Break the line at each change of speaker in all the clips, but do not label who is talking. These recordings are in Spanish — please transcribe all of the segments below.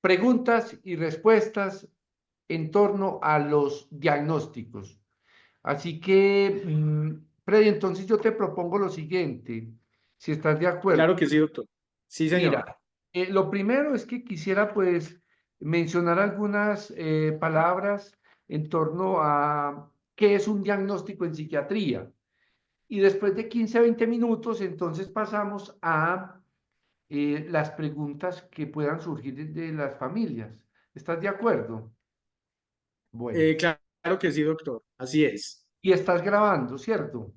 preguntas y respuestas en torno a los diagnósticos. Así que, Freddy, entonces yo te propongo lo siguiente, si estás de acuerdo.
Claro que sí, doctor. Sí, señor.
Mira, lo primero es que quisiera pues mencionar algunas palabras en torno a qué es un diagnóstico en psiquiatría. Y después de 15 a 20 minutos, entonces pasamos a las preguntas que puedan surgir de las familias. ¿Estás de acuerdo? Bueno,
Claro que sí, doctor. Así es.
y estás grabando, ¿cierto?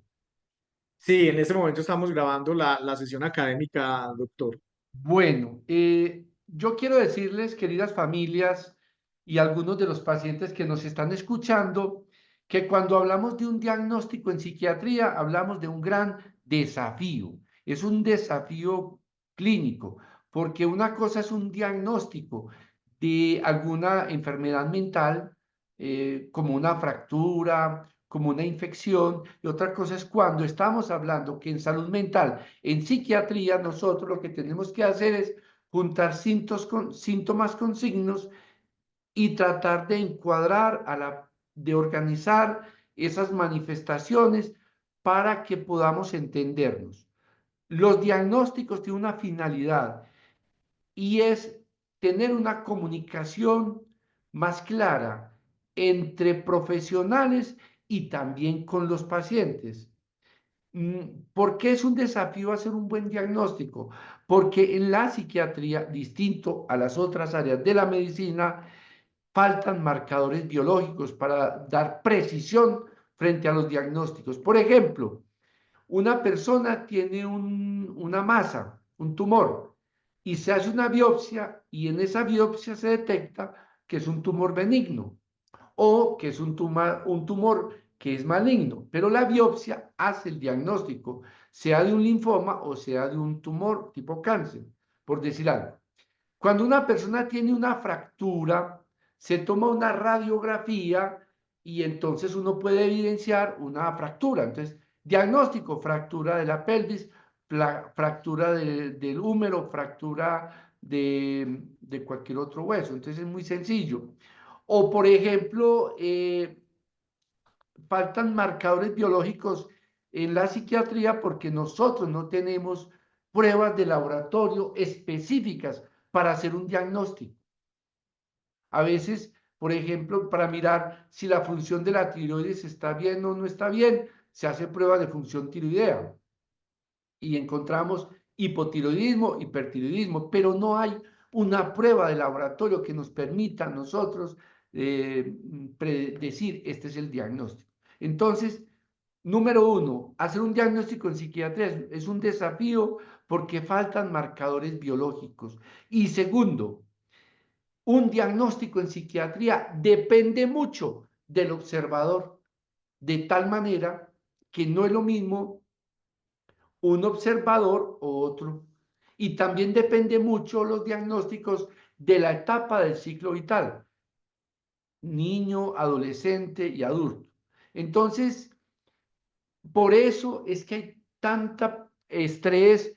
Sí, en este momento estamos grabando la sesión académica, doctor.
Bueno, yo quiero decirles, queridas familias y algunos de los pacientes que nos están escuchando, que cuando hablamos de un diagnóstico en psiquiatría, hablamos de un gran desafío. Es un desafío clínico, porque una cosa es un diagnóstico de alguna enfermedad mental, como una fractura, como una infección, y otra cosa es cuando estamos hablando que en salud mental, en psiquiatría, nosotros lo que tenemos que hacer es juntar síntomas con signos y tratar de encuadrar, de organizar esas manifestaciones para que podamos entendernos. Los diagnósticos tienen una finalidad y es tener una comunicación más clara entre profesionales y también con los pacientes. ¿Por qué es un desafío hacer un buen diagnóstico? Porque en la psiquiatría, distinto a las otras áreas de la medicina, faltan marcadores biológicos para dar precisión frente a los diagnósticos. Por ejemplo, una persona tiene una masa, un tumor, y se hace una biopsia y en esa biopsia se detecta que es un tumor benigno o que es un tumor que es maligno, pero la biopsia hace el diagnóstico, sea de un linfoma o sea de un tumor tipo cáncer, por decir algo. Cuando una persona tiene una fractura, se toma una radiografía y entonces uno puede evidenciar una fractura. Entonces, diagnóstico, fractura de la pelvis, fractura del húmero, fractura de cualquier otro hueso. Entonces, es muy sencillo. O, por ejemplo, faltan marcadores biológicos en la psiquiatría porque nosotros no tenemos pruebas de laboratorio específicas para hacer un diagnóstico. A veces, por ejemplo, para mirar si la función de la tiroides está bien o no está bien, se hace prueba de función tiroidea y encontramos hipotiroidismo, hipertiroidismo, pero no hay una prueba de laboratorio que nos permita a nosotros predecir este es el diagnóstico. Entonces, número uno, hacer un diagnóstico en psiquiatría es un desafío porque faltan marcadores biológicos. Y segundo, un diagnóstico en psiquiatría depende mucho del observador, de tal manera que no es lo mismo un observador o otro. Y también depende mucho los diagnósticos de la etapa del ciclo vital, niño, adolescente y adulto. Entonces, por eso es que hay tanta estrés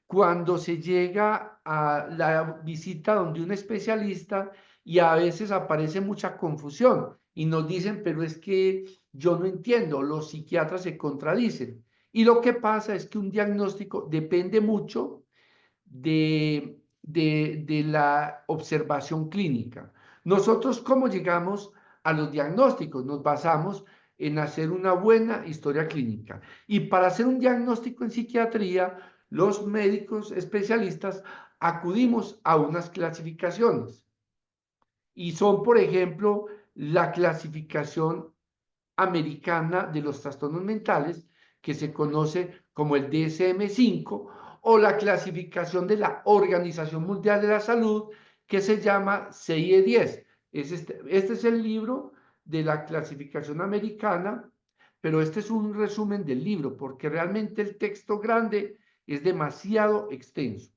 cuando se llega a la visita donde un especialista y a veces aparece mucha confusión y nos dicen, pero es que yo no entiendo, los psiquiatras se contradicen. Y lo que pasa es que un diagnóstico depende mucho de la observación clínica. Nosotros, ¿cómo llegamos a los diagnósticos? Nos basamos en hacer una buena historia clínica. Y para hacer un diagnóstico en psiquiatría, los médicos especialistas acudimos a unas clasificaciones. Y son, por ejemplo, la clasificación americana de los trastornos mentales, que se conoce como el DSM-5, o la clasificación de la Organización Mundial de la Salud, que se llama CIE-10. Este es el libro de la clasificación americana, pero este es un resumen del libro, porque realmente el texto grande es demasiado extenso.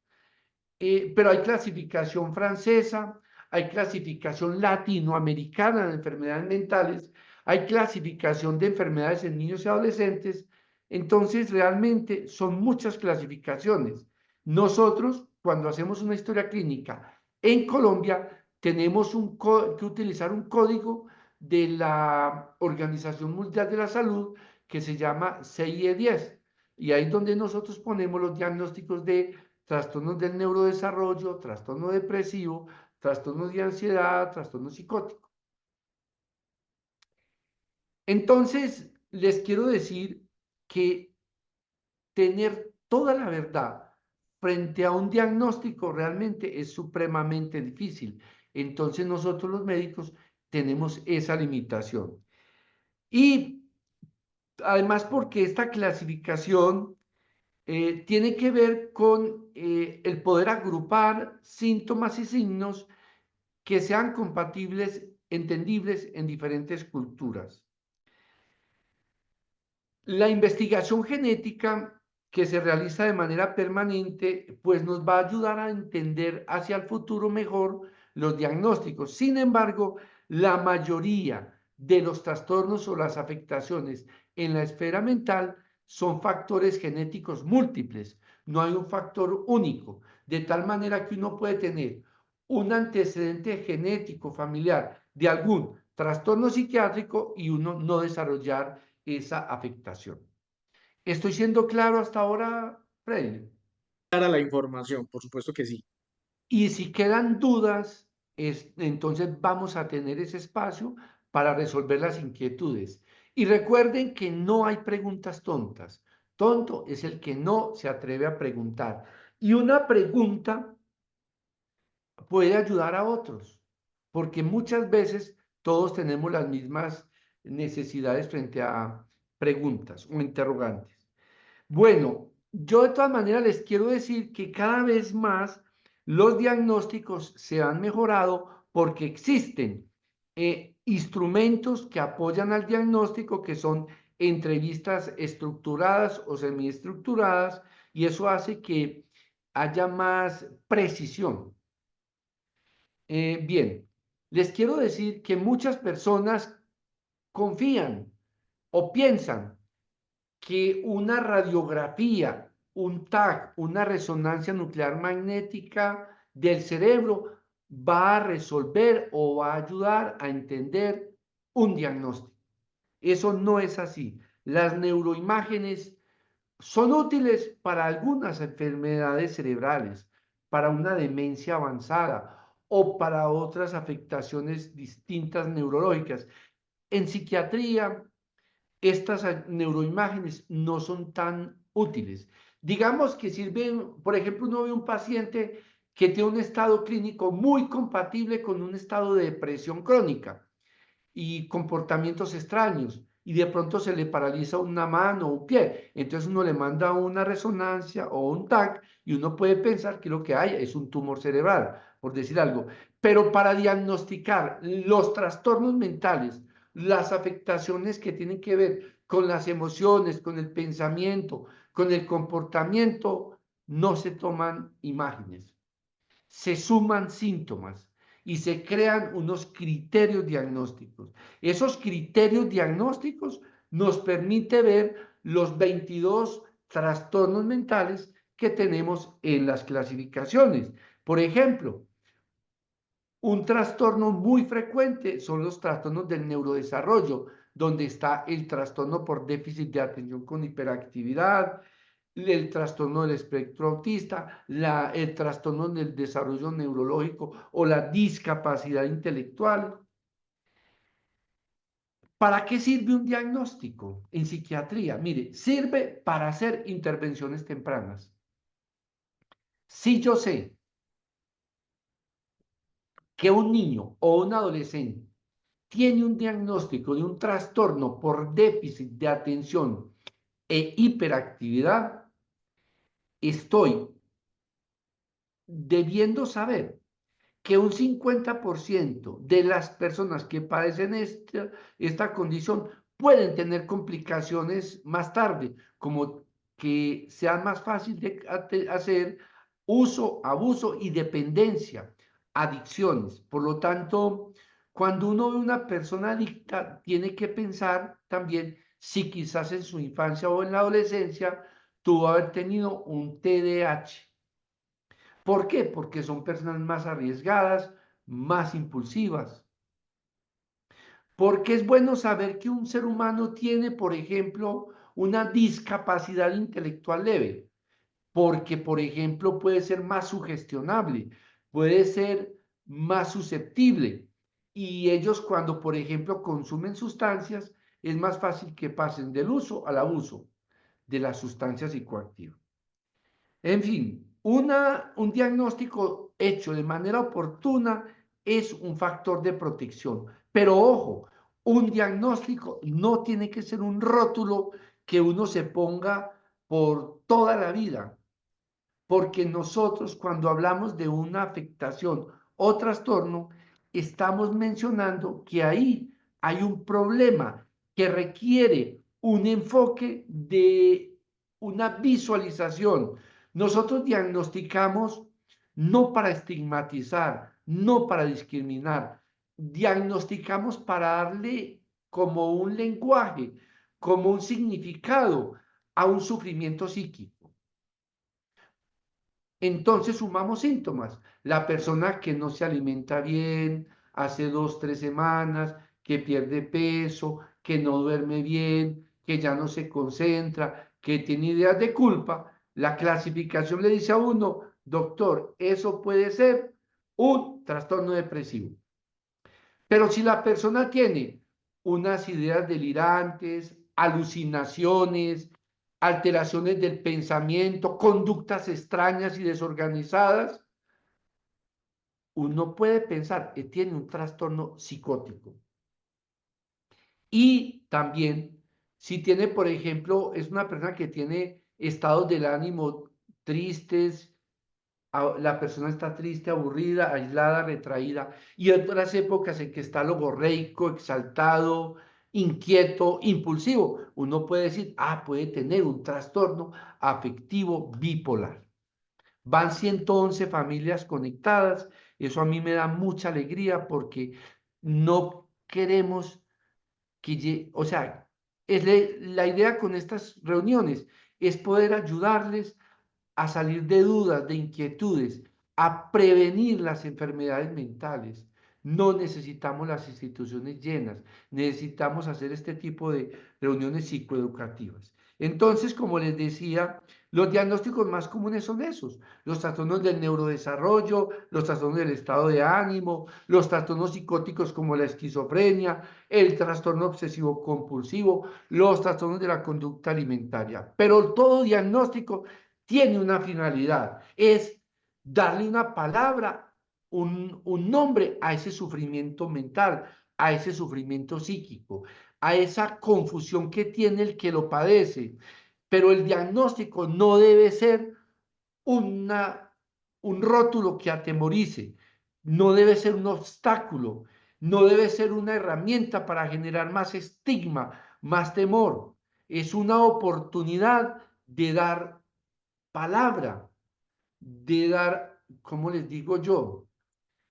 Pero hay clasificación francesa, hay clasificación latinoamericana de enfermedades mentales, hay clasificación de enfermedades en niños y adolescentes. Entonces, realmente son muchas clasificaciones. Nosotros, cuando hacemos una historia clínica En Colombia tenemos que utilizar un código de la Organización Mundial de la Salud que se llama CIE-10. Y ahí es donde nosotros ponemos los diagnósticos de trastornos del neurodesarrollo, trastorno depresivo, trastornos de ansiedad, trastorno psicótico. Entonces, les quiero decir que tener toda la verdad frente a un diagnóstico realmente es supremamente difícil. Entonces nosotros los médicos tenemos esa limitación. Y además porque esta clasificación tiene que ver con el poder agrupar síntomas y signos que sean compatibles, entendibles en diferentes culturas. La investigación genética que se realiza de manera permanente, pues nos va a ayudar a entender hacia el futuro mejor los diagnósticos. Sin embargo, la mayoría de los trastornos o las afectaciones en la esfera mental son factores genéticos múltiples. No hay un factor único, de tal manera que uno puede tener un antecedente genético familiar de algún trastorno psiquiátrico y uno no desarrollar esa afectación. ¿Estoy siendo claro hasta ahora, Freddy?
Clara la información, por supuesto que sí.
Y si quedan dudas, entonces vamos a tener ese espacio para resolver las inquietudes. Y recuerden que no hay preguntas tontas. Tonto es el que no se atreve a preguntar. Y una pregunta puede ayudar a otros, porque muchas veces todos tenemos las mismas necesidades frente a preguntas o interrogantes. Bueno, yo de todas maneras les quiero decir que cada vez más los diagnósticos se han mejorado porque existen instrumentos que apoyan al diagnóstico, que son entrevistas estructuradas o semiestructuradas, y eso hace que haya más precisión. Bien, les quiero decir que muchas personas confían o piensan que una radiografía, un TAC, una resonancia nuclear magnética del cerebro va a resolver o va a ayudar a entender un diagnóstico. Eso no es así. Las neuroimágenes son útiles para algunas enfermedades cerebrales, para una demencia avanzada o para otras afectaciones distintas neurológicas. En psiquiatría, estas neuroimágenes no son tan útiles. Digamos que sirven, por ejemplo, uno ve un paciente que tiene un estado clínico muy compatible con un estado de depresión crónica y comportamientos extraños, y de pronto se le paraliza una mano o un pie. Entonces uno le manda una resonancia o un TAC y uno puede pensar que lo que hay es un tumor cerebral, por decir algo. Pero para diagnosticar los trastornos mentales, las afectaciones que tienen que ver con las emociones, con el pensamiento, con el comportamiento, no se toman imágenes, se suman síntomas y se crean unos criterios diagnósticos. Esos criterios diagnósticos nos permite ver los 22 trastornos mentales que tenemos en las clasificaciones. Por ejemplo, un trastorno muy frecuente son los trastornos del neurodesarrollo, donde está el trastorno por déficit de atención con hiperactividad, el trastorno del espectro autista, el trastorno del desarrollo neurológico o la discapacidad intelectual. ¿Para qué sirve un diagnóstico en psiquiatría? Mire, sirve para hacer intervenciones tempranas. Si yo sé que un niño o un adolescente tiene un diagnóstico de un trastorno por déficit de atención e hiperactividad, estoy debiendo saber que un 50% de las personas que padecen esta condición pueden tener complicaciones más tarde, como que sea más fácil de hacer uso, abuso y dependencia, adicciones. Por lo tanto, cuando uno ve una persona adicta, tiene que pensar también si quizás en su infancia o en la adolescencia tuvo haber tenido un TDAH, ¿Por qué? Porque son personas más arriesgadas, más impulsivas. Porque es bueno saber que un ser humano tiene, por ejemplo, una discapacidad intelectual leve. Porque, por ejemplo, puede ser más sugestionable, puede ser más susceptible. Y ellos cuando, por ejemplo, consumen sustancias, es más fácil que pasen del uso al abuso de las sustancias psicoactivas. En fin, un diagnóstico hecho de manera oportuna es un factor de protección. Pero ojo, un diagnóstico no tiene que ser un rótulo que uno se ponga por toda la vida, porque nosotros cuando hablamos de una afectación o trastorno, estamos mencionando que ahí hay un problema que requiere un enfoque de una visualización. Nosotros diagnosticamos no para estigmatizar, no para discriminar, diagnosticamos para darle como un lenguaje, como un significado a un sufrimiento psíquico. Entonces sumamos síntomas. La persona que no se alimenta bien, hace 2, 3 semanas, que pierde peso, que no duerme bien, que ya no se concentra, que tiene ideas de culpa, la clasificación le dice a uno, doctor, eso puede ser un trastorno depresivo. Pero si la persona tiene unas ideas delirantes, alucinaciones, alteraciones del pensamiento, conductas extrañas y desorganizadas, uno puede pensar que tiene un trastorno psicótico. Y también, si tiene, por ejemplo, es una persona que tiene estados del ánimo tristes, la persona está triste, aburrida, aislada, retraída, y otras épocas en que está logorreico, exaltado, inquieto, impulsivo. Uno puede decir, puede tener un trastorno afectivo bipolar. Van 111 familias conectadas, eso a mí me da mucha alegría porque no queremos o sea, la idea con estas reuniones es poder ayudarles a salir de dudas, de inquietudes, a prevenir las enfermedades mentales. No necesitamos las instituciones llenas, necesitamos hacer este tipo de reuniones psicoeducativas. Entonces, como les decía, los diagnósticos más comunes son esos, los trastornos del neurodesarrollo, los trastornos del estado de ánimo, los trastornos psicóticos como la esquizofrenia, el trastorno obsesivo compulsivo, los trastornos de la conducta alimentaria. Pero todo diagnóstico tiene una finalidad, es darle una palabra, un nombre a ese sufrimiento mental, a ese sufrimiento psíquico, a esa confusión que tiene el que lo padece. Pero el diagnóstico no debe ser un rótulo que atemorice, no debe ser un obstáculo, no debe ser una herramienta para generar más estigma, más temor. Es una oportunidad de dar palabra, de dar, ¿cómo les digo yo?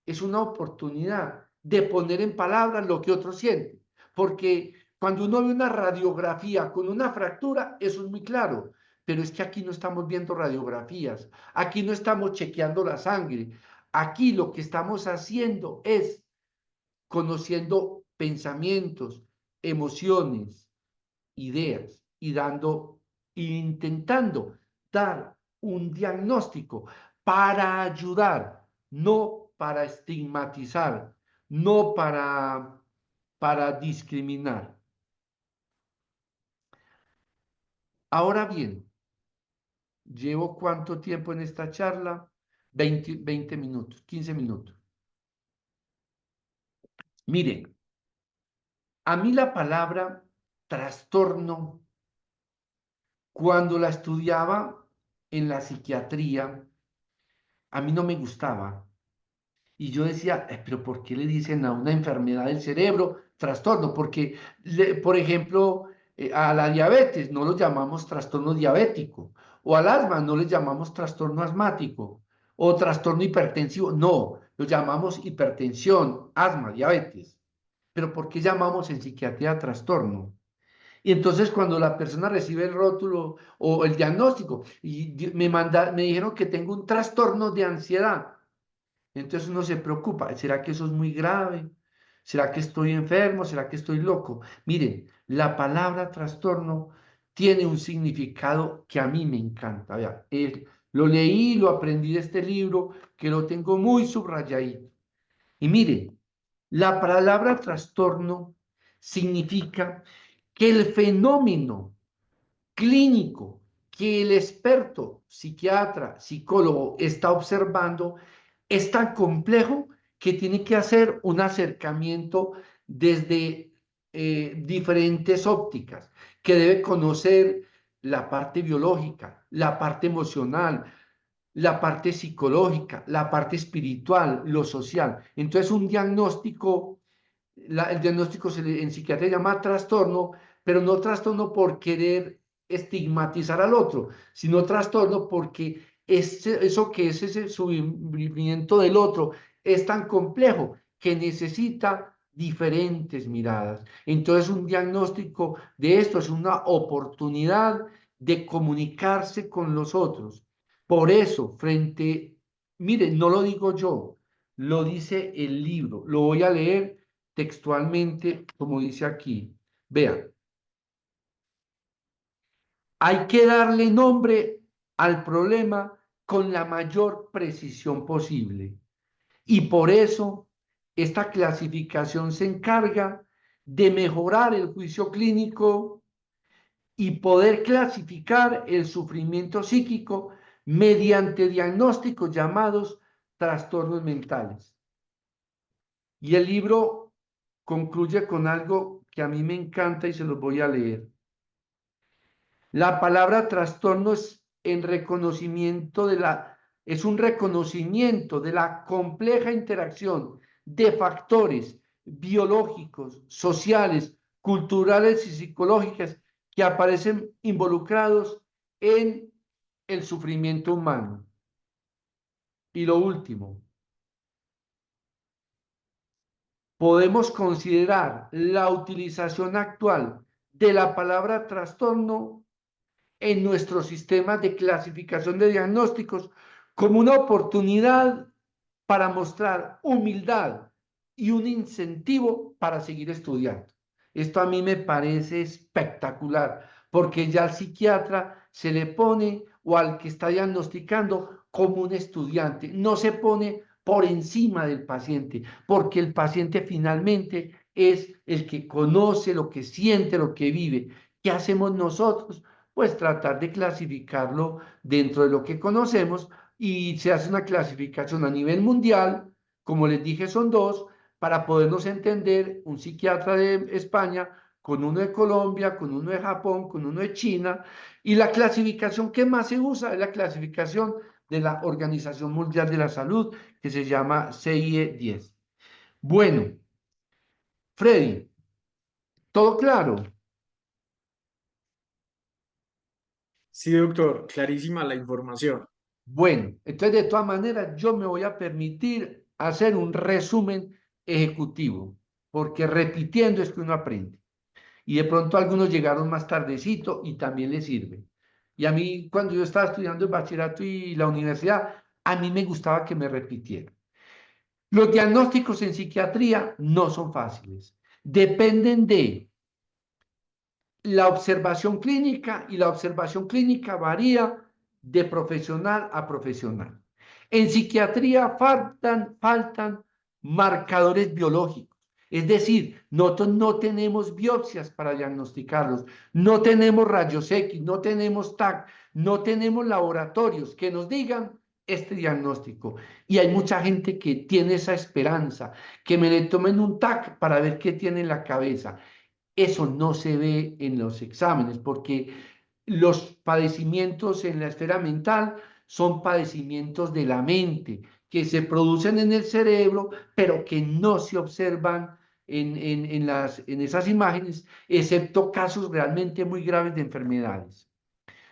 Es una oportunidad de poner en palabras lo que otro siente. Porque cuando uno ve una radiografía con una fractura, eso es muy claro. Pero es que aquí no estamos viendo radiografías, aquí no estamos chequeando la sangre. Aquí lo que estamos haciendo es conociendo pensamientos, emociones, ideas y intentando dar un diagnóstico para ayudar, no para estigmatizar, no para discriminar. Ahora bien, ¿llevo cuánto tiempo en esta charla? 20 minutos, 15 minutos. Miren, a mí la palabra trastorno, cuando la estudiaba en la psiquiatría, a mí no me gustaba. Y yo decía, pero ¿por qué le dicen a una enfermedad del cerebro trastorno? Porque, por ejemplo, a la diabetes no lo llamamos trastorno diabético, o al asma no le llamamos trastorno asmático, o trastorno hipertensivo, no, lo llamamos hipertensión, asma, diabetes. Pero ¿por qué llamamos en psiquiatría trastorno? Y entonces cuando la persona recibe el rótulo o el diagnóstico y me dijeron que tengo un trastorno de ansiedad, entonces uno se preocupa, ¿será que eso es muy grave? ¿Será que estoy enfermo? ¿Será que estoy loco? Miren, la palabra trastorno tiene un significado que a mí me encanta. Vea, lo leí, lo aprendí de este libro, que lo tengo muy subrayadito. Y miren, la palabra trastorno significa que el fenómeno clínico que el experto, psiquiatra, psicólogo está observando es tan complejo que tiene que hacer un acercamiento desde diferentes ópticas, que debe conocer la parte biológica, la parte emocional, la parte psicológica, la parte espiritual, lo social. Entonces, un diagnóstico, el diagnóstico en psiquiatría se llama trastorno, pero no trastorno por querer estigmatizar al otro, sino trastorno porque eso que es ese sufrimiento del otro es tan complejo que necesita diferentes miradas. Entonces, un diagnóstico de esto es una oportunidad de comunicarse con los otros. Por eso, miren, no lo digo yo, lo dice el libro, lo voy a leer textualmente, como dice aquí. Vean, hay que darle nombre al problema con la mayor precisión posible. Y por eso, esta clasificación se encarga de mejorar el juicio clínico y poder clasificar el sufrimiento psíquico mediante diagnósticos llamados trastornos mentales. Y el libro concluye con algo que a mí me encanta y se los voy a leer. La palabra trastorno es un reconocimiento de la compleja interacción de factores biológicos, sociales, culturales y psicológicas que aparecen involucrados en el sufrimiento humano. Y lo último, podemos considerar la utilización actual de la palabra trastorno en nuestro sistema de clasificación de diagnósticos como una oportunidad para mostrar humildad y un incentivo para seguir estudiando. Esto a mí me parece espectacular, porque ya al psiquiatra se le pone o al que está diagnosticando como un estudiante, no se pone por encima del paciente, porque el paciente finalmente es el que conoce lo que siente, lo que vive. ¿Qué hacemos nosotros? Pues tratar de clasificarlo dentro de lo que conocemos y se hace una clasificación a nivel mundial, como les dije, son dos, para podernos entender, un psiquiatra de España con uno de Colombia, con uno de Japón, con uno de China, y la clasificación que más se usa es la clasificación de la Organización Mundial de la Salud, que se llama CIE-10. Bueno, Freddy, ¿todo claro?
Sí, doctor, clarísima la información.
Bueno, entonces de todas maneras yo me voy a permitir hacer un resumen ejecutivo, porque repitiendo es que uno aprende. Y de pronto algunos llegaron más tardecito y también les sirve. Y a mí, cuando yo estaba estudiando el bachillerato y la universidad, a mí me gustaba que me repitieran. Los diagnósticos en psiquiatría no son fáciles. Dependen de la observación clínica y la observación clínica varía de profesional a profesional. En psiquiatría faltan marcadores biológicos, es decir, nosotros no tenemos biopsias para diagnosticarlos, no tenemos rayos X, no tenemos TAC, no tenemos laboratorios que nos digan este diagnóstico. Y hay mucha gente que tiene esa esperanza, que me le tomen un TAC para ver qué tiene en la cabeza. Eso no se ve en los exámenes porque los padecimientos en la esfera mental son padecimientos de la mente que se producen en el cerebro, pero que no se observan en esas imágenes, excepto casos realmente muy graves de enfermedades.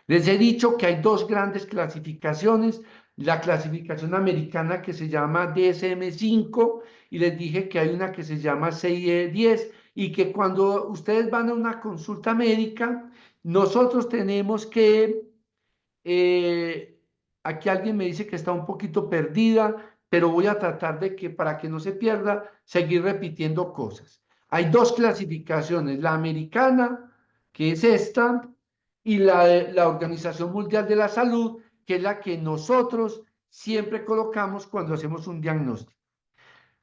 Les he dicho que hay dos grandes clasificaciones, la clasificación americana que se llama DSM-5 y les dije que hay una que se llama CIE-10 y que cuando ustedes van a una consulta médica, nosotros tenemos que, aquí alguien me dice que está un poquito perdida, pero voy a tratar de que para que no se pierda, seguir repitiendo cosas. Hay dos clasificaciones, la americana, que es esta, y la de la Organización Mundial de la Salud, que es la que nosotros siempre colocamos cuando hacemos un diagnóstico.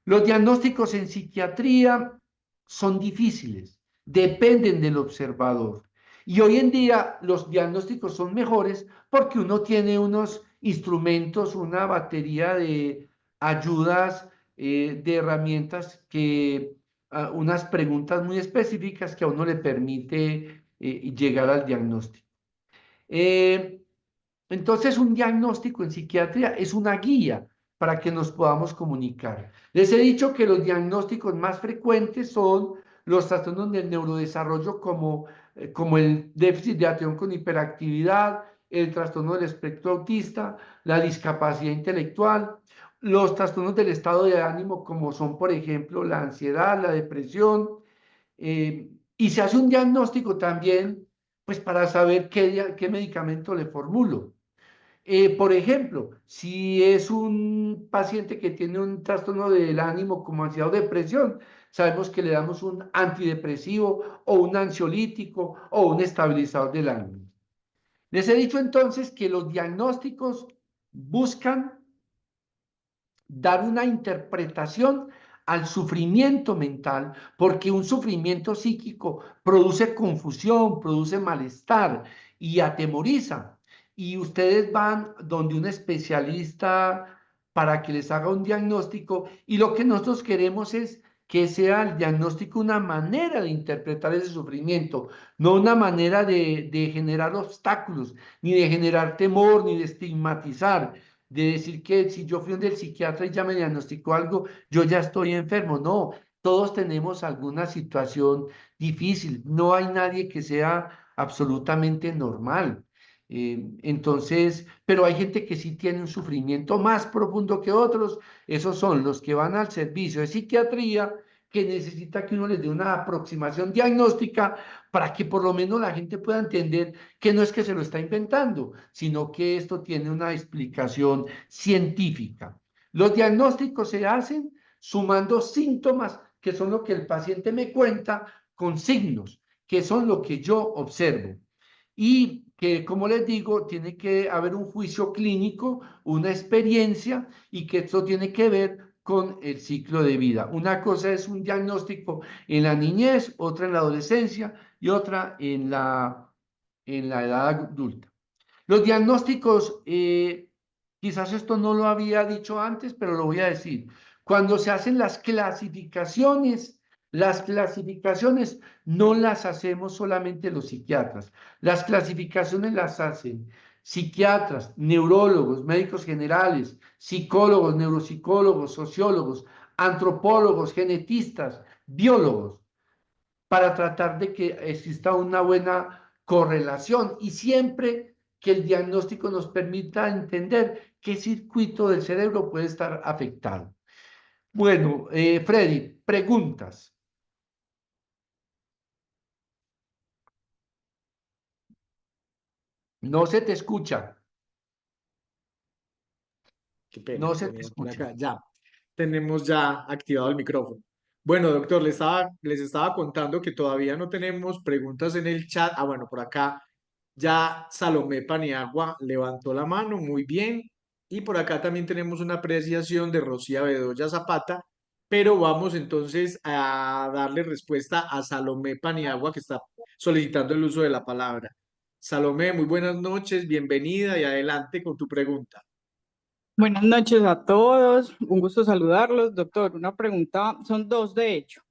Los diagnósticos en psiquiatría son difíciles, dependen del observador. Y hoy en día los diagnósticos son mejores porque uno tiene unos instrumentos, una batería de ayudas, de herramientas que, unas preguntas muy específicas que a uno le permite llegar al diagnóstico. Eh, entonces, un diagnóstico en psiquiatría es una guía para que nos podamos comunicar. Les he dicho que los diagnósticos más frecuentes son los trastornos del neurodesarrollo como el déficit de atención con hiperactividad, el trastorno del espectro autista, la discapacidad intelectual, los trastornos del estado de ánimo como son, por ejemplo, la ansiedad, la depresión, y se hace un diagnóstico también, pues para saber qué medicamento le formulo. Por ejemplo, si es un paciente que tiene un trastorno del ánimo como ansiedad o depresión, sabemos que le damos un antidepresivo o un ansiolítico o un estabilizador del ánimo. Les he dicho entonces que los diagnósticos buscan dar una interpretación al sufrimiento mental, porque un sufrimiento psíquico produce confusión, produce malestar y atemoriza. Y ustedes van donde un especialista para que les haga un diagnóstico y lo que nosotros queremos es que sea el diagnóstico una manera de interpretar ese sufrimiento, no una manera de generar obstáculos, ni de generar temor, ni de estigmatizar, de decir que si yo fui donde el psiquiatra y ya me diagnosticó algo, yo ya estoy enfermo. No, todos tenemos alguna situación difícil. No hay nadie que sea absolutamente normal. Entonces, pero hay gente que sí tiene un sufrimiento más profundo que otros. Esos son los que van al servicio de psiquiatría, que necesita que uno les dé una aproximación diagnóstica para que por lo menos la gente pueda entender que no es que se lo está inventando, sino que esto tiene una explicación científica. Los diagnósticos se hacen sumando síntomas, que son lo que el paciente me cuenta, con signos, que son lo que yo observo. Y que, como les digo, tiene que haber un juicio clínico, una experiencia, y que esto tiene que ver con el ciclo de vida. Una cosa es un diagnóstico en la niñez, otra en la adolescencia y otra en la edad adulta. Los diagnósticos, quizás esto no lo había dicho antes, pero lo voy a decir. Cuando se hacen las clasificaciones no las hacemos solamente los psiquiatras. Las clasificaciones las hacen psiquiatras, neurólogos, médicos generales, psicólogos, neuropsicólogos, sociólogos, antropólogos, genetistas, biólogos, para tratar de que exista una buena correlación y siempre que el diagnóstico nos permita entender qué circuito del cerebro puede estar afectado. Bueno, Freddy, preguntas. No se te escucha,
Qué pena,
no se te
tenía por
escucha.
acá. Ya, tenemos ya activado el micrófono. Bueno, doctor, les estaba contando que todavía no tenemos preguntas en el chat. Ah, bueno, por acá ya Salomé Paniagua levantó la mano, muy bien. Y por acá también tenemos una apreciación de Rocía Bedoya Zapata, pero vamos entonces a darle respuesta a Salomé Paniagua, que está solicitando el uso de la palabra. Salomé, muy buenas noches, bienvenida y adelante con tu pregunta.
Buenas noches a todos, un gusto saludarlos. Doctor, una pregunta, son dos de hecho.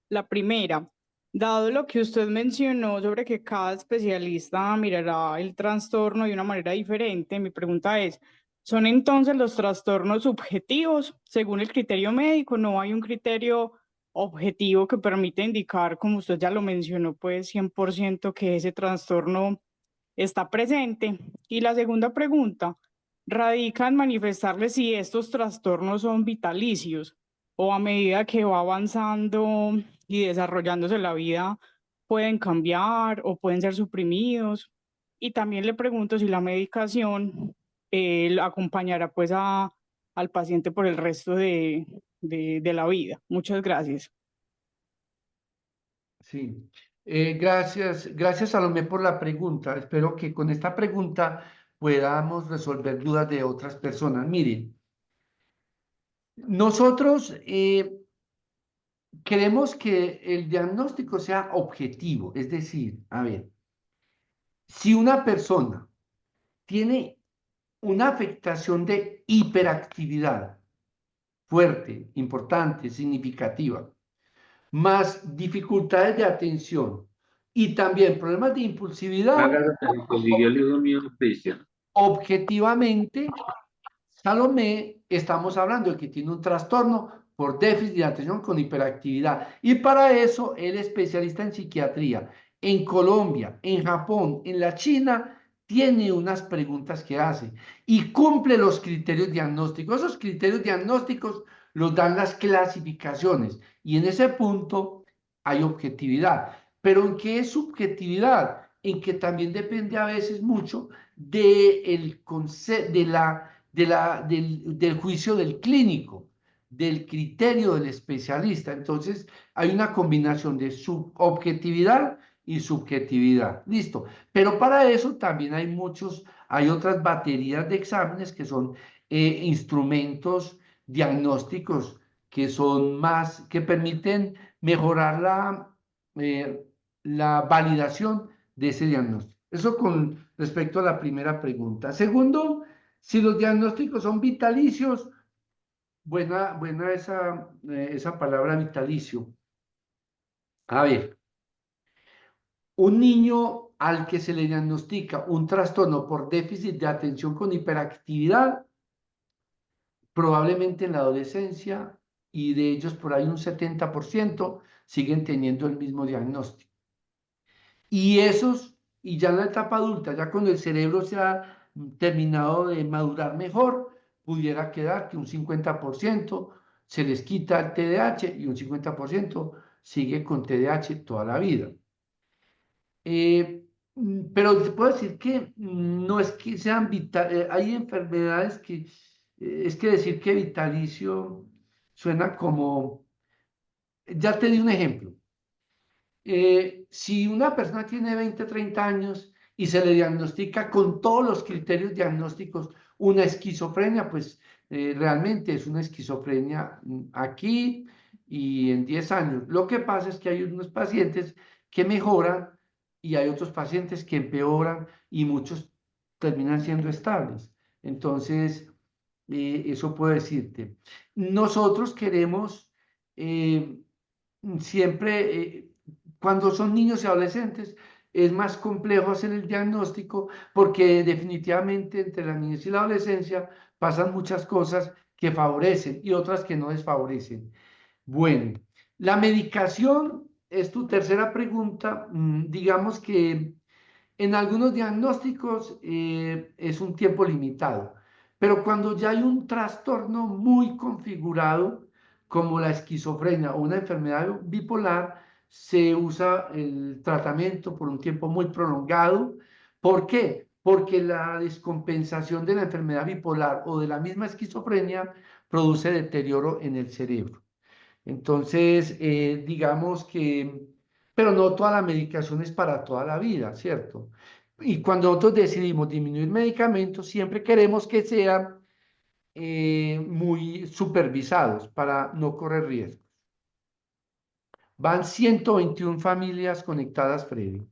La primera, dado lo que usted mencionó sobre que cada especialista mirará el trastorno de una manera diferente, mi pregunta es, ¿son entonces los trastornos subjetivos según el criterio médico? ¿No hay un criterio objetivo que permite indicar, como usted ya lo mencionó, pues 100% que ese trastorno está presente? Y la segunda pregunta radica en manifestarle si estos trastornos son vitalicios o a medida que va avanzando y desarrollándose la vida pueden cambiar o pueden ser suprimidos. Y también le pregunto si la medicación lo acompañará pues al paciente por el resto de la vida. Muchas gracias.
Sí. Gracias Salomé por la pregunta. Espero que con esta pregunta podamos resolver dudas de otras personas. Miren, nosotros queremos que el diagnóstico sea objetivo, es decir, a ver, si una persona tiene una afectación de hiperactividad fuerte, importante, significativa, más dificultades de atención y también problemas de impulsividad, objetivamente, Salomé, estamos hablando de que tiene un trastorno por déficit de atención con hiperactividad. Y para eso, el especialista en psiquiatría en Colombia, en Japón, en la China, tiene unas preguntas que hace y cumple los criterios diagnósticos. Esos criterios diagnósticos los dan las clasificaciones y en ese punto hay objetividad. Pero ¿en qué es subjetividad? En que también depende a veces mucho del del juicio del clínico, del criterio del especialista. Entonces, hay una combinación de subobjetividad y subjetividad. Listo. Pero para eso también hay otras baterías de exámenes que son instrumentos diagnósticos que son más, que permiten mejorar la validación de ese diagnóstico. Eso con respecto a la primera pregunta. Segundo, si los diagnósticos son vitalicios, buena esa palabra vitalicio. A ver, un niño al que se le diagnostica un trastorno por déficit de atención con hiperactividad, probablemente en la adolescencia, y de ellos por ahí un 70% siguen teniendo el mismo diagnóstico. Y ya en la etapa adulta, ya cuando el cerebro se ha terminado de madurar mejor, pudiera quedar que un 50% se les quita el TDAH y un 50% sigue con TDAH toda la vida. Pero te puedo decir que no es que sean hay enfermedades que es que decir que vitalicio suena como, ya te di un ejemplo. Si una persona tiene 20, 30 años y se le diagnostica con todos los criterios diagnósticos una esquizofrenia, pues realmente es una esquizofrenia aquí y en 10 años. Lo que pasa es que hay unos pacientes que mejoran y hay otros pacientes que empeoran y muchos terminan siendo estables. Entonces, eso puedo decirte. Nosotros queremos siempre... cuando son niños y adolescentes es más complejo hacer el diagnóstico porque definitivamente entre la niñez y la adolescencia pasan muchas cosas que favorecen y otras que no desfavorecen. Bueno, la medicación es tu tercera pregunta. Digamos que en algunos diagnósticos es un tiempo limitado, pero cuando ya hay un trastorno muy configurado, como la esquizofrenia o una enfermedad bipolar, se usa el tratamiento por un tiempo muy prolongado. ¿Por qué? Porque la descompensación de la enfermedad bipolar o de la misma esquizofrenia produce deterioro en el cerebro. Entonces, digamos que, pero no toda la medicación es para toda la vida, ¿cierto? Y cuando nosotros decidimos disminuir medicamentos, siempre queremos que sean muy supervisados para no correr riesgos. Van 121 familias conectadas, Freddy.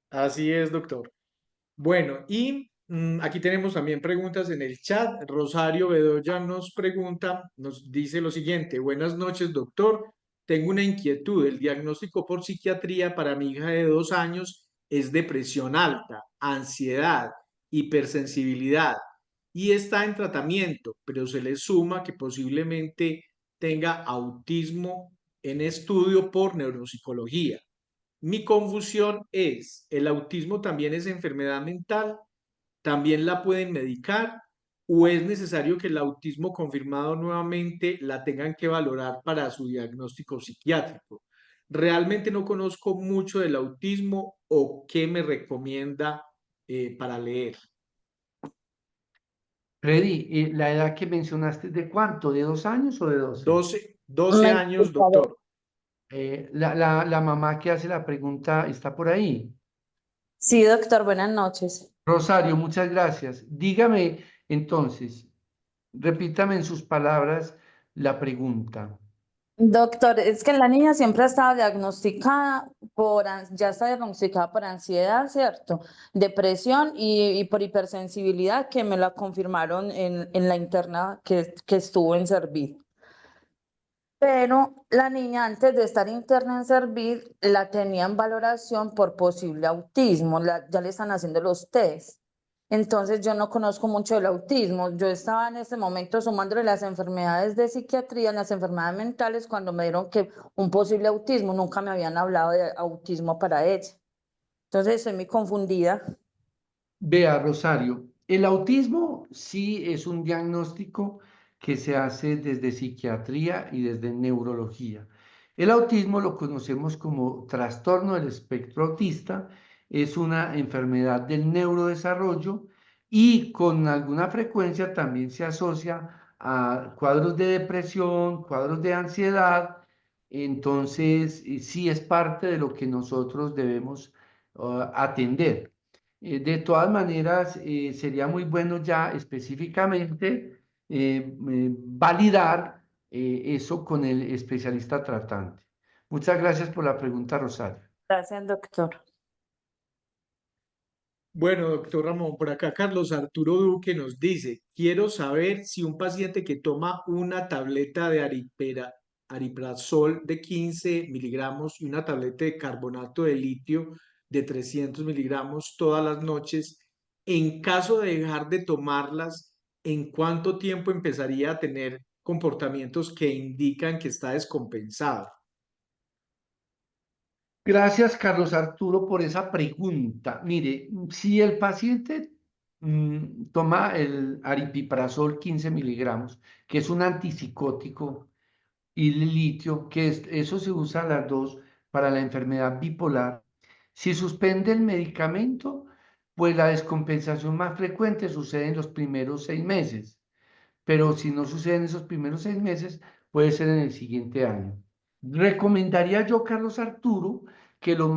Así es, doctor. Bueno, y aquí tenemos también preguntas en el chat. Rosario Bedoya nos pregunta, nos dice lo siguiente: buenas noches, doctor. Tengo una inquietud. El diagnóstico por psiquiatría para mi hija de 2 años es depresión alta, ansiedad, hipersensibilidad y está en tratamiento, pero se le suma que posiblemente tenga autismo en estudio por neuropsicología. Mi confusión es, ¿el autismo también es enfermedad mental? ¿También la pueden medicar? ¿O es necesario que el autismo confirmado nuevamente la tengan que valorar para su diagnóstico psiquiátrico? realmente no conozco mucho del autismo o qué me recomienda para leer.
Freddy, ¿la edad que mencionaste de cuánto? ¿De 2 años o de 12?
12 años, doctor.
La mamá que hace la pregunta está por ahí.
Sí, doctor, buenas noches.
Rosario, muchas gracias. Dígame entonces, repítame en sus palabras la pregunta.
Doctor, es que la niña siempre ha estado diagnosticada ya está diagnosticada por ansiedad, ¿cierto? Depresión y por hipersensibilidad, que me la confirmaron en la interna que estuvo en Servid. Pero la niña antes de estar interna en Servid la tenía en valoración por posible autismo, ya le están haciendo los test. Entonces yo no conozco mucho del autismo. Yo estaba en ese momento sumándole las enfermedades de psiquiatría, las enfermedades mentales, cuando me dieron que un posible autismo, nunca me habían hablado de autismo para ella. Entonces estoy muy confundida.
Vea, Rosario, el autismo sí es un diagnóstico que se hace desde psiquiatría y desde neurología. El autismo lo conocemos como trastorno del espectro autista, es una enfermedad del neurodesarrollo y con alguna frecuencia también se asocia a cuadros de depresión, cuadros de ansiedad. Entonces, sí es parte de lo que nosotros debemos atender. De todas maneras, sería muy bueno ya específicamente validar eso con el especialista tratante. Muchas gracias por la pregunta, Rosario.
Gracias, doctor.
Bueno, doctor Ramón, por acá Carlos Arturo Duque nos dice, quiero saber si un paciente que toma una tableta de ariprazol de 15 miligramos y una tableta de carbonato de litio de 300 miligramos todas las noches, en caso de dejar de tomarlas, ¿en cuánto tiempo empezaría a tener comportamientos que indican que está descompensado?
Gracias, Carlos Arturo, por esa pregunta. Mire, si el paciente toma el aripiprazol 15 miligramos, que es un antipsicótico, y el litio, eso se usa las dos para la enfermedad bipolar. Si suspende el medicamento, pues la descompensación más frecuente sucede en los primeros 6 meses, pero si no sucede en esos primeros 6 meses, puede ser en el siguiente año. Recomendaría yo, Carlos Arturo, que lo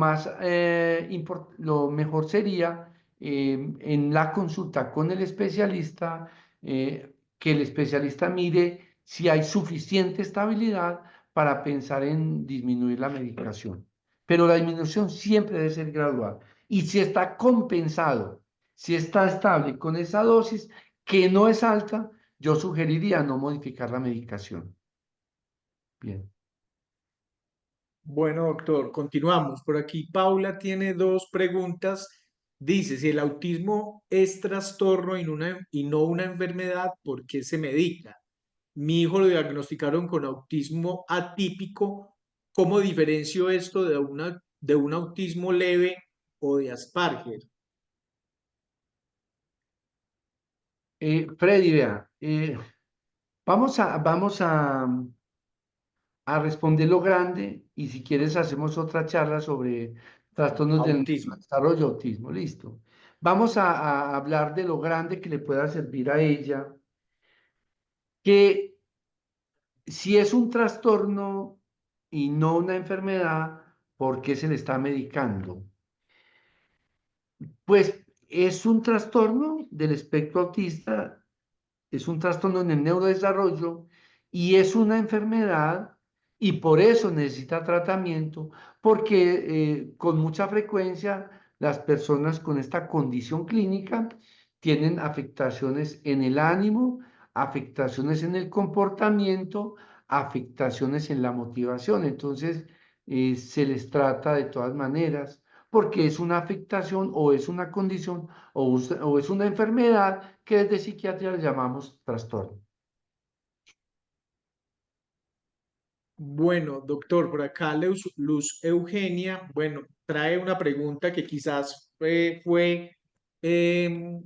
mejor sería en la consulta con el especialista, que el especialista mire si hay suficiente estabilidad para pensar en disminuir la medicación. Pero la disminución siempre debe ser gradual. Y si está compensado, si está estable con esa dosis, que no es alta, yo sugeriría no modificar la medicación. Bien.
Bueno, doctor, continuamos. Por aquí Paula tiene dos preguntas. Dice, si el autismo es trastorno y no una enfermedad, ¿por qué se medica? Mi hijo lo diagnosticaron con autismo atípico. ¿Cómo diferencio esto de un autismo leve o de Asperger?
Freddy, vea, vamos a responder lo grande y si quieres hacemos otra charla sobre trastornos del
Autismo.
desarrollo autismo. Listo. Vamos a hablar de lo grande que le pueda servir a ella, que si es un trastorno y no una enfermedad, ¿por qué se le está medicando? Pues es un trastorno del espectro autista, es un trastorno en el neurodesarrollo y es una enfermedad y por eso necesita tratamiento, porque con mucha frecuencia las personas con esta condición clínica tienen afectaciones en el ánimo, afectaciones en el comportamiento, afectaciones en la motivación. Entonces, se les trata de todas maneras porque es una afectación o es una condición o es una enfermedad que desde psiquiatría le llamamos trastorno.
Bueno, doctor, por acá Luz Eugenia, bueno, trae una pregunta que quizás fue em,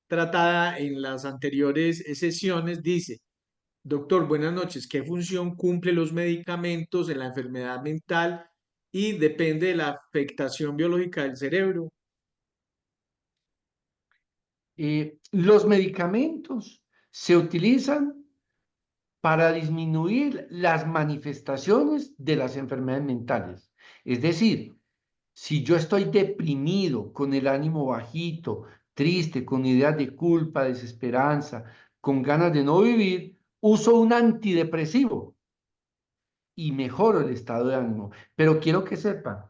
tratada en las anteriores sesiones. Dice, doctor, buenas noches. ¿Qué función cumplen los medicamentos en la enfermedad mental y depende de la afectación biológica del cerebro.
Los medicamentos se utilizan para disminuir las manifestaciones de las enfermedades mentales. Es decir, si yo estoy deprimido, con el ánimo bajito, triste, con ideas de culpa, desesperanza, con ganas de no vivir, uso un antidepresivo y mejoro el estado de ánimo. Pero quiero que sepan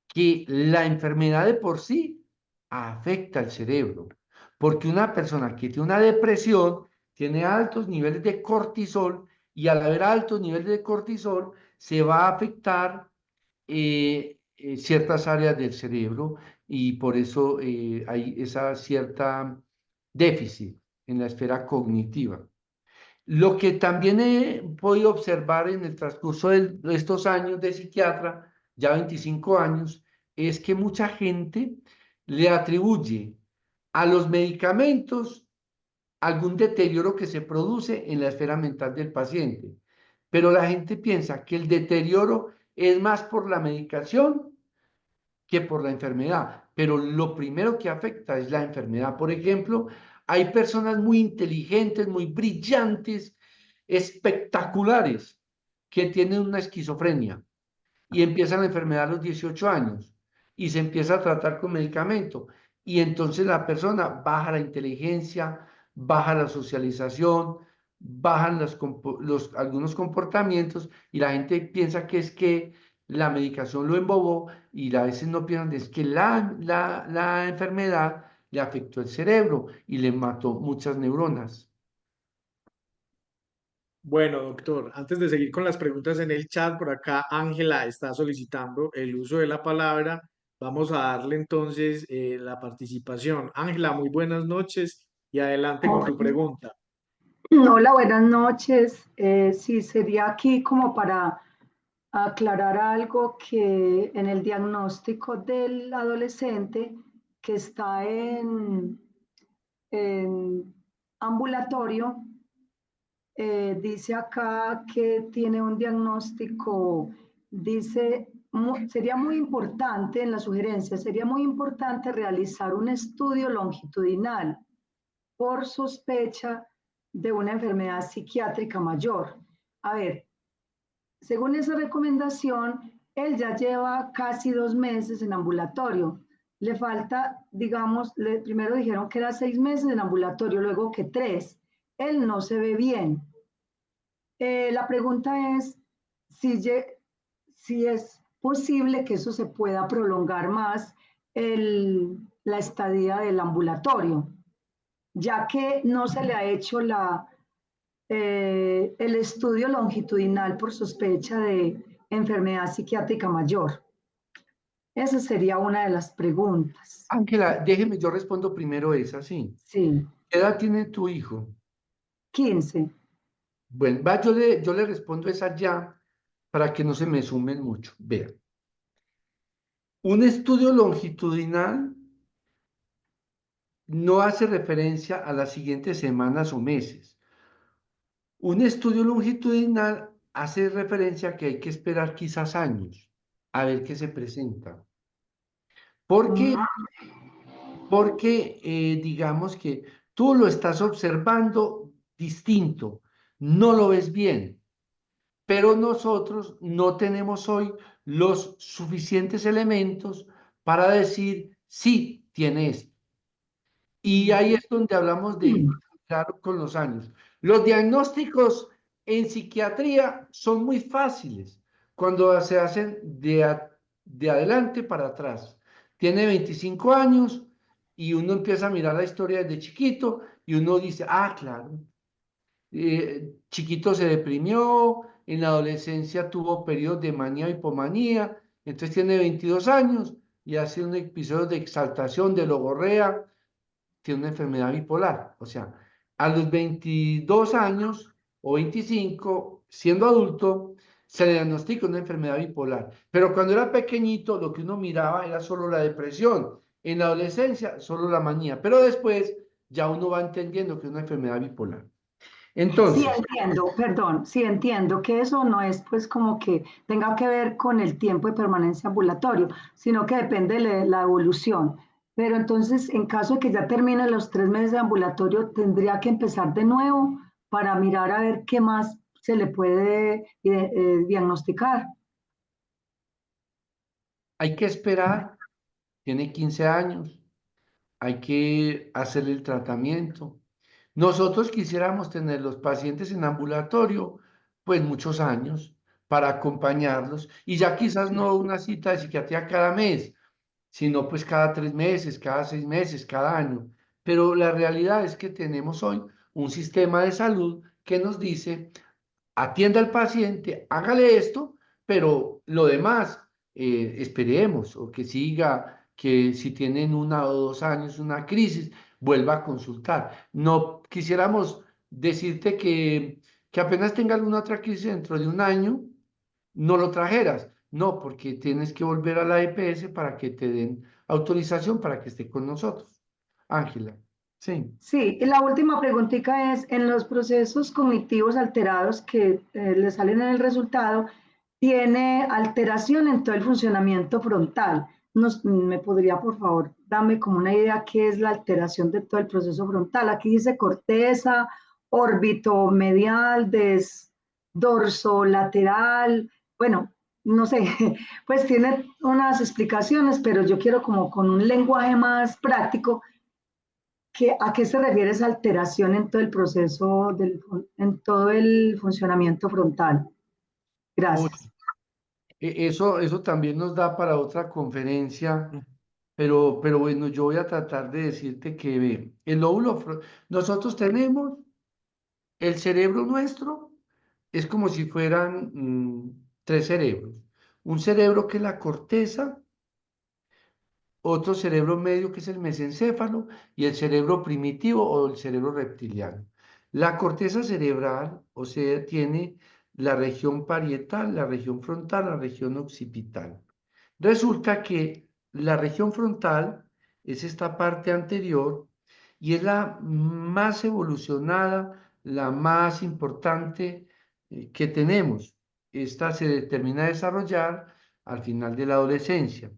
que la enfermedad de por sí afecta al cerebro, porque una persona que tiene una depresión tiene altos niveles de cortisol y al haber altos niveles de cortisol se va a afectar ciertas áreas del cerebro y por eso hay esa cierta déficit en la esfera cognitiva. Lo que también he podido observar en el transcurso de estos años de psiquiatra, ya 25 años, es que mucha gente le atribuye a los medicamentos algún deterioro que se produce en la esfera mental del paciente. Pero la gente piensa que el deterioro es más por la medicación que por la enfermedad. Pero lo primero que afecta es la enfermedad. Por ejemplo, hay personas muy inteligentes, muy brillantes, espectaculares, que tienen una esquizofrenia y empiezan la enfermedad a los 18 años y se empieza a tratar con medicamento. Y entonces la persona baja la inteligencia, baja la socialización, bajan algunos comportamientos y la gente piensa que es que la medicación lo embobó y a veces no piensan es que la enfermedad le afectó el cerebro y le mató muchas neuronas.
Bueno, doctor, antes de seguir con las preguntas en el chat, por acá Ángela está solicitando el uso de la palabra. Vamos a darle entonces la participación. Ángela, muy buenas noches y adelante con tu pregunta.
Hola, buenas noches. Sí, sería aquí como para aclarar algo que en el diagnóstico del adolescente que está en ambulatorio, dice acá que tiene un diagnóstico, dice, sería muy importante en la sugerencia, sería muy importante realizar un estudio longitudinal por sospecha de una enfermedad psiquiátrica mayor. A ver, según esa recomendación, él ya lleva casi 2 meses en ambulatorio. Le falta, digamos, primero dijeron que era 6 meses en ambulatorio, luego que 3. Él no se ve bien. La pregunta es si es posible que eso se pueda prolongar más la estadía del ambulatorio, ya que no se le ha hecho el estudio longitudinal por sospecha de enfermedad psiquiátrica mayor. Esa sería una de las preguntas.
Ángela, déjeme, yo respondo primero esa, sí.
Sí,
¿Qué edad tiene tu hijo?
15.
Bueno, yo le respondo esa ya para que no se me sumen mucho. Vean, un estudio longitudinal no hace referencia a las siguientes semanas o meses. Un estudio longitudinal hace referencia a que hay que esperar quizás años a ver qué se presenta. ¿Por qué? Porque digamos que tú lo estás observando distinto, no lo ves bien, pero nosotros no tenemos hoy los suficientes elementos para decir sí, tiene esto. Y ahí es donde hablamos de, claro, con los años. Los diagnósticos en psiquiatría son muy fáciles cuando se hacen de adelante para atrás. Tiene 25 años y uno empieza a mirar la historia desde chiquito y uno dice, ah, claro, chiquito se deprimió, en la adolescencia tuvo periodos de manía o hipomanía, entonces tiene 22 años y hace un episodio de exaltación, de logorrea, tiene una enfermedad bipolar. O sea, a los 22 años o 25, siendo adulto, se le diagnostica una enfermedad bipolar. Pero cuando era pequeñito, lo que uno miraba era solo la depresión. En la adolescencia, solo la manía. Pero después ya uno va entendiendo que es una enfermedad bipolar.
Sí,
Entonces,
entiendo, perdón, sí entiendo que eso no es pues como que tenga que ver con el tiempo de permanencia ambulatorio, sino que depende de la evolución. Pero entonces, en caso de que ya termine los 3 meses de ambulatorio, tendría que empezar de nuevo para mirar a ver qué más se le puede diagnosticar.
hay que esperar, tiene 15 años, hay que hacerle el tratamiento. Nosotros quisiéramos tener los pacientes en ambulatorio, pues muchos años para acompañarlos y ya quizás no una cita de psiquiatría cada mes, sino pues cada 3 meses, cada 6 meses, cada año. Pero la realidad es que tenemos hoy un sistema de salud que nos dice, atienda al paciente, hágale esto, pero lo demás, esperemos o que siga, que si tienen 1 o 2 años una crisis, vuelva a consultar. No quisiéramos decirte que apenas tenga alguna otra crisis dentro de un año, no lo trajeras. No, porque tienes que volver a la EPS para que te den autorización para que esté con nosotros. Ángela, sí.
Sí, y la última preguntita es, en los procesos cognitivos alterados que le salen en el resultado, tiene alteración en todo el funcionamiento frontal. ¿Me podría, por favor, darme como una idea qué es la alteración de todo el proceso frontal? Aquí dice corteza, órbito medial, dorso lateral, bueno, no sé, pues tiene unas explicaciones, pero yo quiero como con un lenguaje más práctico. ¿A qué se refiere esa alteración en todo el proceso, en todo el funcionamiento frontal?
Uy,
Gracias.
eso también nos da para otra conferencia, pero bueno, yo voy a tratar de decirte que ve, nosotros tenemos el cerebro nuestro, es como si fueran 3 cerebros. Un cerebro que es la corteza, otro cerebro medio que es el mesencéfalo y el cerebro primitivo o el cerebro reptiliano. La corteza cerebral, o sea, tiene la región parietal, la región frontal, la región occipital. Resulta que la región frontal es esta parte anterior y es la más evolucionada, la más importante que tenemos. Esta se determina a desarrollar al final de la adolescencia,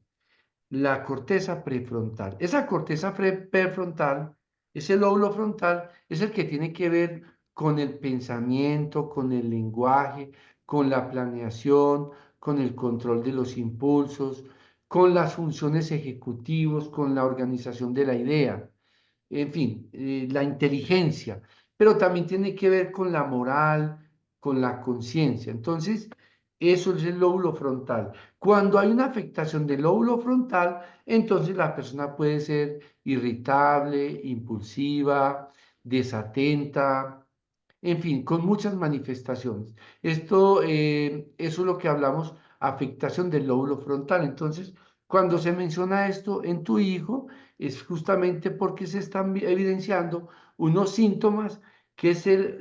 la corteza prefrontal. Esa corteza prefrontal, ese lóbulo frontal, es el que tiene que ver con el pensamiento, con el lenguaje, con la planeación, con el control de los impulsos, con las funciones ejecutivas, con la organización de la idea, en fin, la inteligencia, pero también tiene que ver con la moral, con la conciencia. Entonces, eso es el lóbulo frontal. Cuando hay una afectación del lóbulo frontal, entonces la persona puede ser irritable, impulsiva, desatenta, en fin, con muchas manifestaciones. Eso es lo que hablamos, afectación del lóbulo frontal. Entonces, cuando se menciona esto en tu hijo, es justamente porque se están evidenciando unos síntomas que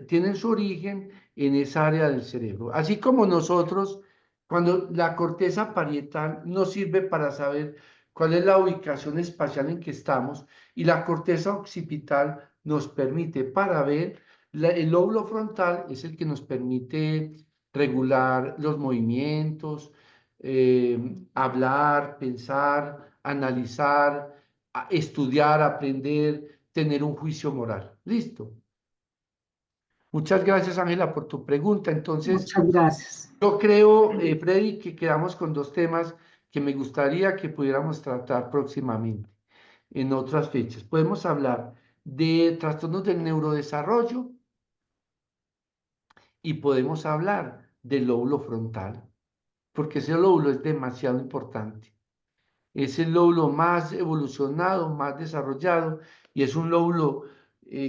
tienen su origen en esa área del cerebro. Así como nosotros, cuando la corteza parietal nos sirve para saber cuál es la ubicación espacial en que estamos y la corteza occipital nos permite para ver, el lóbulo frontal es el que nos permite regular los movimientos, hablar, pensar, analizar, estudiar, aprender, tener un juicio moral. Listo. Muchas gracias, Ángela, por tu pregunta. Entonces,
Muchas gracias.
yo creo, Freddy, que quedamos con 2 temas que me gustaría que pudiéramos tratar próximamente, en otras fechas. Podemos hablar de trastornos del neurodesarrollo y podemos hablar del lóbulo frontal, porque ese lóbulo es demasiado importante. Es el lóbulo más evolucionado, más desarrollado, y es un lóbulo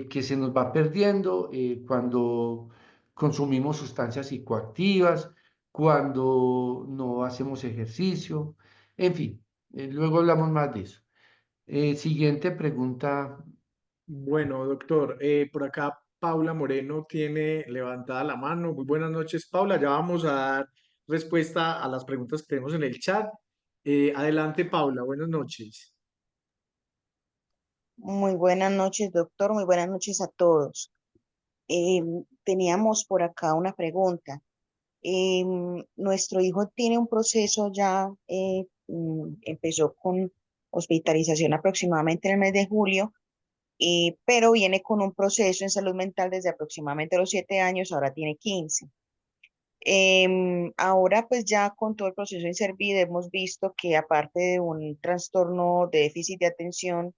que se nos va perdiendo cuando consumimos sustancias psicoactivas, cuando no hacemos ejercicio, en fin, luego hablamos más de eso. Siguiente pregunta.
Bueno, doctor, por acá Paula Moreno tiene levantada la mano. Muy buenas noches, Paula. Ya vamos a dar respuesta a las preguntas que tenemos en el chat. Adelante, Paula. Buenas noches.
Muy buenas noches, doctor. Muy buenas noches a todos. teníamos por acá una pregunta. Nuestro hijo tiene un proceso ya, empezó con hospitalización aproximadamente en el mes de julio, pero viene con un proceso en salud mental desde aproximadamente los 7 años, ahora tiene 15. Ahora pues ya con todo el proceso en Servida hemos visto que aparte de un trastorno de déficit de atención,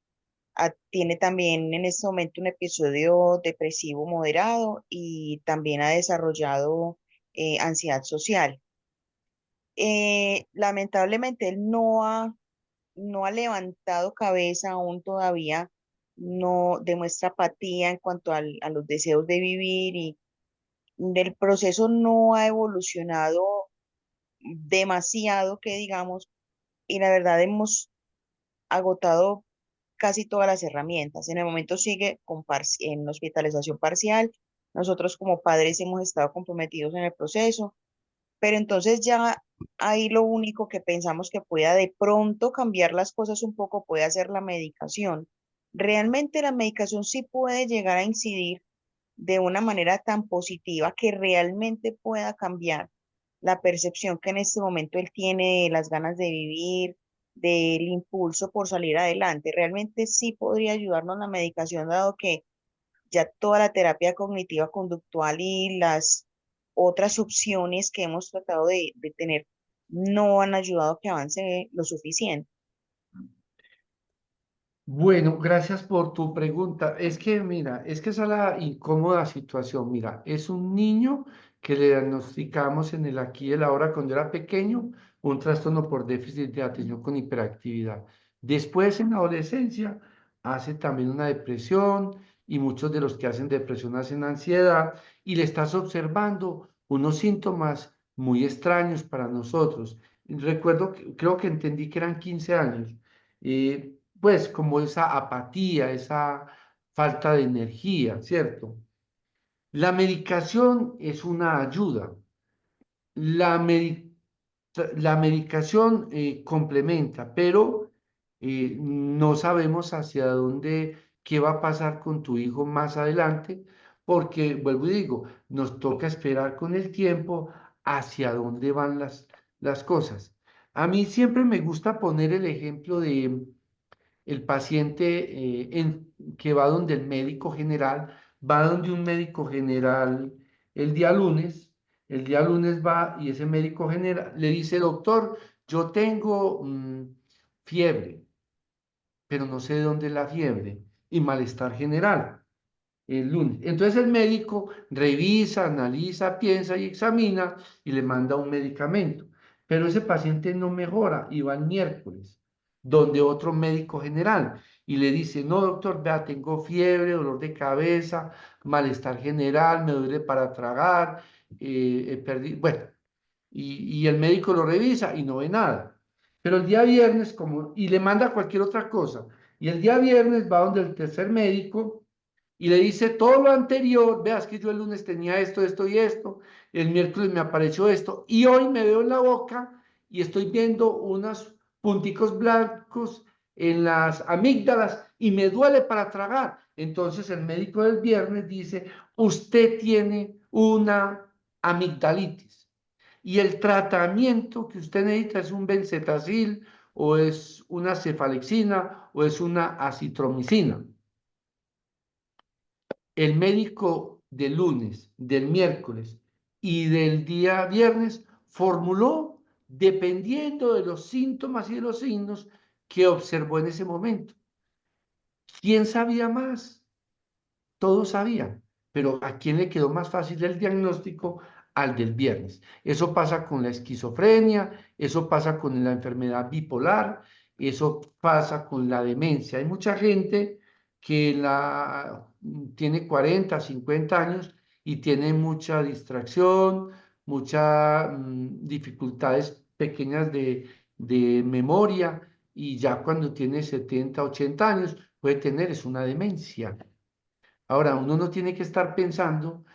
tiene también en este momento un episodio depresivo moderado y también ha desarrollado ansiedad social. Lamentablemente él no ha levantado cabeza aún todavía, no demuestra apatía en cuanto a los deseos de vivir y el proceso no ha evolucionado demasiado, que digamos, y la verdad hemos agotado casi todas las herramientas. En el momento sigue en hospitalización parcial. Nosotros como padres hemos estado comprometidos en el proceso, pero entonces ya ahí lo único que pensamos que pueda de pronto cambiar las cosas un poco puede ser la medicación. Realmente la medicación sí puede llegar a incidir de una manera tan positiva que realmente pueda cambiar la percepción que en este momento él tiene de las ganas de vivir, del impulso por salir adelante. Realmente sí podría ayudarnos la medicación, dado que ya toda la terapia cognitiva conductual y las otras opciones que hemos tratado de tener no han ayudado a que avance lo suficiente.
Bueno, gracias por tu pregunta. Es que, mira, es que esa es la incómoda situación. Mira, es un niño que le diagnosticamos en el aquí y el ahora cuando era pequeño un trastorno por déficit de atención con hiperactividad. Después, en la adolescencia, hace también una depresión y muchos de los que hacen depresión hacen ansiedad y le estás observando unos síntomas muy extraños para nosotros. Recuerdo, creo que entendí que eran 15 años. Pues como esa apatía, esa falta de energía, ¿cierto? La medicación es una ayuda. La, medi- la medicación complementa, pero no sabemos hacia dónde, qué va a pasar con tu hijo más adelante, porque, vuelvo y digo, nos toca esperar con el tiempo hacia dónde van las cosas. A mí siempre me gusta poner el ejemplo de el paciente que va donde el médico general, va donde un médico general el día lunes, el día lunes va y ese médico general le dice, doctor, yo tengo fiebre, pero no sé de dónde es la fiebre y malestar general el lunes. Entonces el médico revisa, analiza, piensa y examina y le manda un medicamento. Pero ese paciente no mejora y va el miércoles, donde otro médico general y le dice, no doctor, vea, tengo fiebre, dolor de cabeza, malestar general, me duele para tragar, bueno, y el médico lo revisa y no ve nada. Pero el día viernes, y le manda cualquier otra cosa, y el día viernes va donde el tercer médico y le dice todo lo anterior, veas que yo el lunes tenía esto, esto y esto, el miércoles me apareció esto, y hoy me veo en la boca y estoy viendo unos punticos blancos en las amígdalas y me duele para tragar. Entonces el médico del viernes dice, usted tiene una amigdalitis y el tratamiento que usted necesita es un benzetacil o es una cefalexina o es una acitromicina. El médico del lunes, del miércoles y del día viernes formuló dependiendo de los síntomas y de los signos que observó en ese momento. ¿Quién sabía más? Todos sabían, pero ¿a quién le quedó más fácil el diagnóstico? Al del viernes. Eso pasa con la esquizofrenia, eso pasa con la enfermedad bipolar, eso pasa con la demencia. Hay mucha gente que tiene 40, 50 años y tiene mucha distracción, muchas dificultades pequeñas de memoria y ya cuando tiene 70, 80 años puede tener es una demencia. Ahora, uno no tiene que estar pensando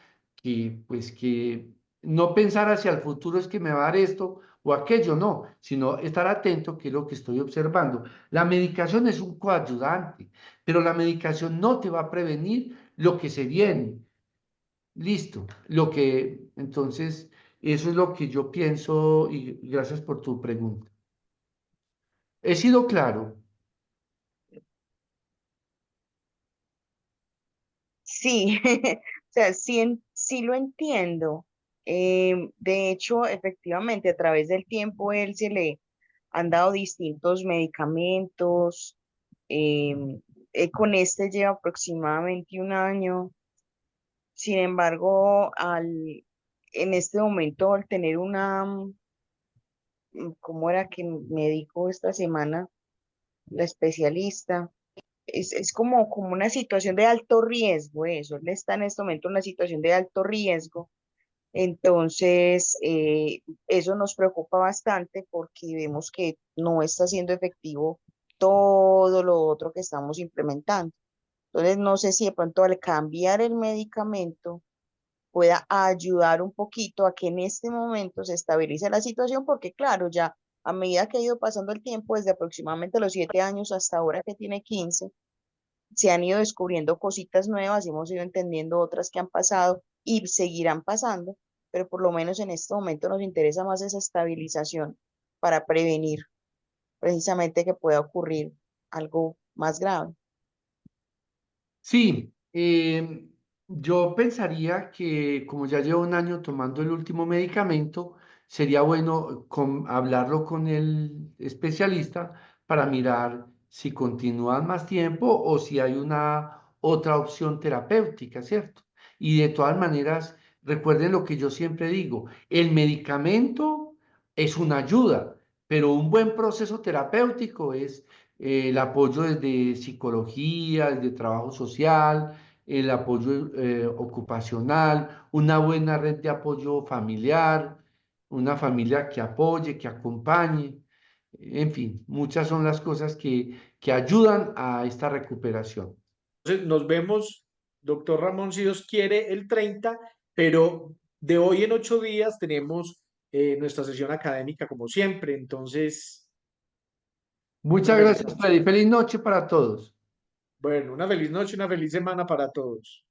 pues, que no pensar hacia el futuro es que me va a dar esto o aquello, no, sino estar atento que es lo que estoy observando. La medicación es un coayudante, pero la medicación no te va a prevenir lo que se viene. Listo. Entonces, eso es lo que yo pienso y gracias por tu pregunta. ¿He sido claro?
Sí, o sea, sí, sí lo entiendo. De hecho, efectivamente, a través del tiempo él se le han dado distintos medicamentos. Con este lleva aproximadamente un año. Sin embargo, en este momento, al tener ¿cómo era que me dijo esta semana la especialista? Es como una situación de alto riesgo, eso. Él está en este momento en una situación de alto riesgo. Entonces, eso nos preocupa bastante porque vemos que no está siendo efectivo todo lo otro que estamos implementando. Entonces, no sé si de pronto al cambiar el medicamento pueda ayudar un poquito a que en este momento se estabilice la situación, porque claro, ya a medida que ha ido pasando el tiempo, desde aproximadamente los 7 años hasta ahora que tiene 15, se han ido descubriendo cositas nuevas y hemos ido entendiendo otras que han pasado y seguirán pasando, pero por lo menos en este momento nos interesa más esa estabilización para prevenir precisamente que pueda ocurrir algo más grave.
Sí, yo pensaría que como ya llevo un año tomando el último medicamento, sería bueno hablarlo con el especialista para mirar si continúan más tiempo o si hay una otra opción terapéutica, ¿cierto? Y de todas maneras, recuerden lo que yo siempre digo, el medicamento es una ayuda, pero un buen proceso terapéutico es el apoyo desde psicología, desde trabajo social, el apoyo ocupacional, una buena red de apoyo familiar, una familia que apoye, que acompañe, en fin, muchas son las cosas que ayudan a esta recuperación.
Entonces, nos vemos, doctor Ramón, si Dios quiere, el 30, pero de hoy en 8 días tenemos nuestra sesión académica como siempre. Entonces, una
Muchas
feliz
gracias,
noche.
Freddy. Feliz noche para todos.
Bueno, una feliz noche, una feliz semana para todos.